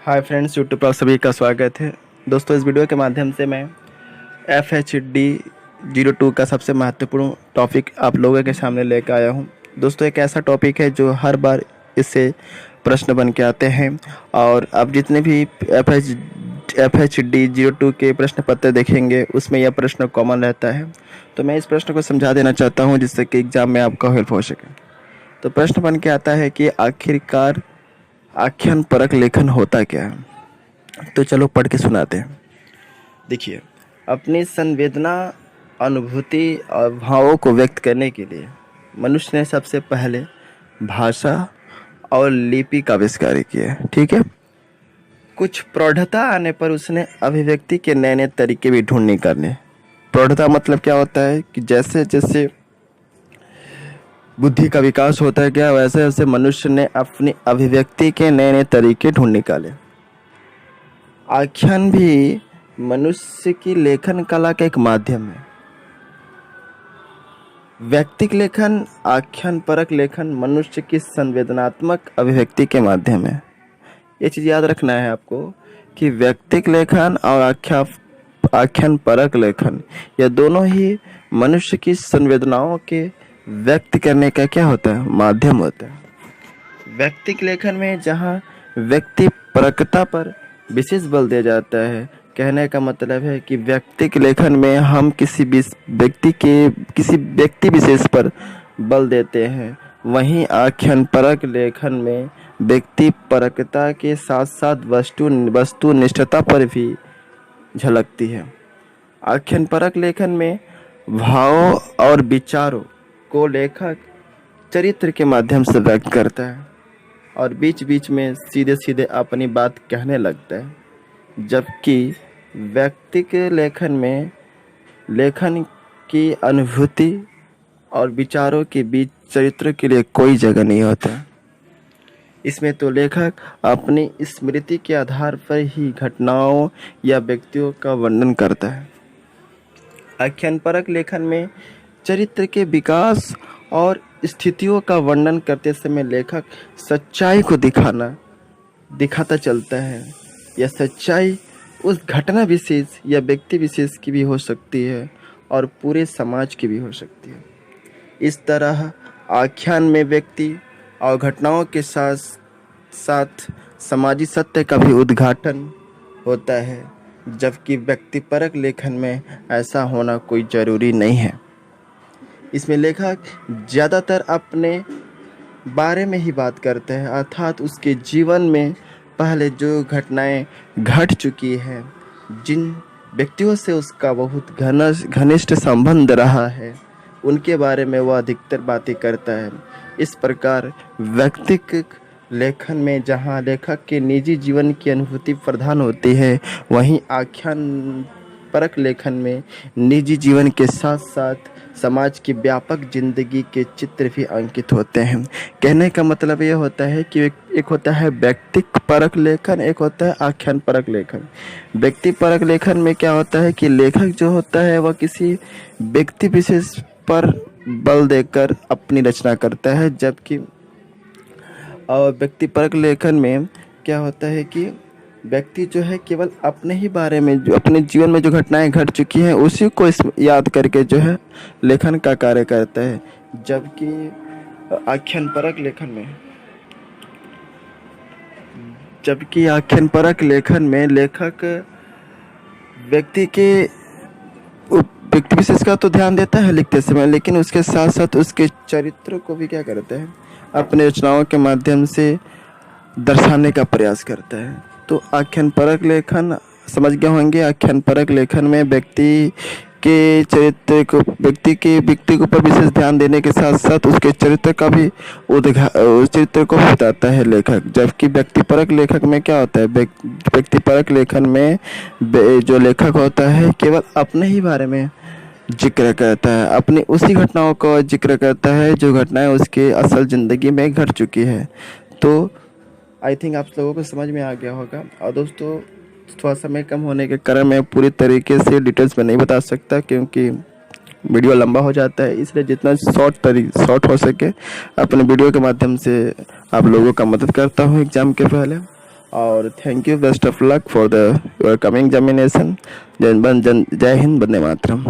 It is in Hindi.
हाय फ्रेंड्स, यूट्यूब पर आप सभी का स्वागत है। दोस्तों, इस वीडियो के माध्यम से मैं FHD 02 का सबसे महत्वपूर्ण टॉपिक आप लोगों के सामने लेकर आया हूं। दोस्तों, एक ऐसा टॉपिक है जो हर बार इससे प्रश्न बन के आते हैं और आप जितने भी FHD 02 के प्रश्न पत्र देखेंगे उसमें यह प्रश्न कॉमन रहता है। तो मैं इस प्रश्न को समझा देना चाहता हूँ जिससे कि एग्ज़ाम में आपका हेल्प हो सके। तो प्रश्न बन के आता है कि आखिरकार आख्यान परक लेखन होता क्या है। तो चलो पढ़ के सुनाते हैं। देखिए, अपनी संवेदना, अनुभूति और भावों को व्यक्त करने के लिए मनुष्य ने सबसे पहले भाषा और लिपि का आविष्कार किया। ठीक है। कुछ प्रौढ़ता आने पर उसने अभिव्यक्ति के नए नए तरीके भी ढूंढ निकाले। प्रौढ़ता मतलब क्या होता है कि जैसे जैसे बुद्धि का विकास होता है क्या, वैसे वैसे मनुष्य ने अपनी अभिव्यक्ति के नए नए तरीके ढूंढ निकाले। आख्यान भी मनुष्य की लेखन कला का एक माध्यम है। व्यक्तिक लेखन, आख्यान परक लेखन मनुष्य की संवेदनात्मक अभिव्यक्ति के माध्यम है। ये चीज़ याद रखना है आपको कि व्यक्तिक लेखन और आख्यान परक लेखन, यह दोनों ही मनुष्य की संवेदनाओं के व्यक्त करने का क्या होता है, माध्यम होता है। व्यक्तिक लेखन में जहाँ व्यक्ति परकता पर विशेष बल दिया जाता है, कहने का मतलब है कि व्यक्तिक लेखन में हम किसी व्यक्ति विशेष पर बल देते हैं, वहीं आख्यान परक लेखन में व्यक्ति परकता के साथ साथ वस्तुनिष्ठता पर भी झलकती है। आख्यान परक लेखन में भावों और विचारों को लेखक चरित्र के माध्यम से व्यक्त करता है और बीच बीच में सीधे सीधे अपनी बात कहने लगता है, जबकि व्यक्तिक लेखन में लेखन की अनुभूति और विचारों के बीच चरित्र के लिए कोई जगह नहीं होता। इसमें तो लेखक अपनी स्मृति के आधार पर ही घटनाओं या व्यक्तियों का वर्णन करता है। आख्यान परक लेखन में चरित्र के विकास और स्थितियों का वर्णन करते समय लेखक सच्चाई को दिखाता चलता है। यह सच्चाई उस घटना विशेष या व्यक्ति विशेष की भी हो सकती है और पूरे समाज की भी हो सकती है। इस तरह आख्यान में व्यक्ति और घटनाओं के साथ साथ समाजी सत्य का भी उद्घाटन होता है, जबकि व्यक्तिपरक लेखन में ऐसा होना कोई जरूरी नहीं है। इसमें लेखक ज़्यादातर अपने बारे में ही बात करते हैं, अर्थात उसके जीवन में पहले जो घटनाएं घट चुकी हैं, जिन व्यक्तियों से उसका बहुत घनिष्ठ संबंध रहा है, उनके बारे में वह अधिकतर बातें करता है। इस प्रकार व्यक्तिक लेखन में जहां लेखक के निजी जीवन की अनुभूति प्रधान होती है, वहीं आख्यान परक लेखन में निजी जीवन के साथ साथ समाज की व्यापक जिंदगी के चित्र भी अंकित होते हैं। कहने का मतलब यह होता है कि एक होता है व्यक्तिक परक लेखन, एक होता है आख्यान परक लेखन। व्यक्ति परक लेखन में क्या होता है कि लेखक जो होता है वह किसी व्यक्ति विशेष पर बल देकर अपनी रचना करता है, जबकि और व्यक्तिपरक लेखन में क्या होता है कि व्यक्ति जो है केवल अपने ही बारे में, जो अपने जीवन में जो घटनाएं घट चुकी हैं उसी को याद करके जो है लेखन का कार्य करता है। जबकि आख्यान परक लेखन में लेखक व्यक्ति विशेष का तो ध्यान देता है लिखते समय, लेकिन उसके साथ साथ उसके चरित्र को भी क्या करता है, अपने रचनाओं के माध्यम से दर्शाने का प्रयास करता है। तो आख्यान परक लेखन समझ गए होंगे। आख्यान परक लेखन में व्यक्ति के ऊपर विशेष ध्यान देने के साथ साथ उसके चरित्र को बताता है लेखक। जबकि व्यक्तिपरक लेखक में क्या होता है, व्यक्तिपरक लेखन में जो लेखक होता है केवल अपने ही बारे में जिक्र करता है, अपनी उसी घटनाओं का जिक्र करता है जो घटनाएं उसके असल ज़िंदगी में घट चुकी है। तो आई थिंक आप लोगों को समझ में आ गया होगा। और दोस्तों, थोड़ा समय कम होने के कारण मैं पूरी तरीके से डिटेल्स में नहीं बता सकता, क्योंकि वीडियो लंबा हो जाता है। इसलिए जितना शॉर्ट हो सके अपने वीडियो के माध्यम से आप लोगों का मदद करता हूँ एग्ज़ाम के पहले। और thank you, best of luck for the your coming examination. जय हिंद, वंदे मातरम।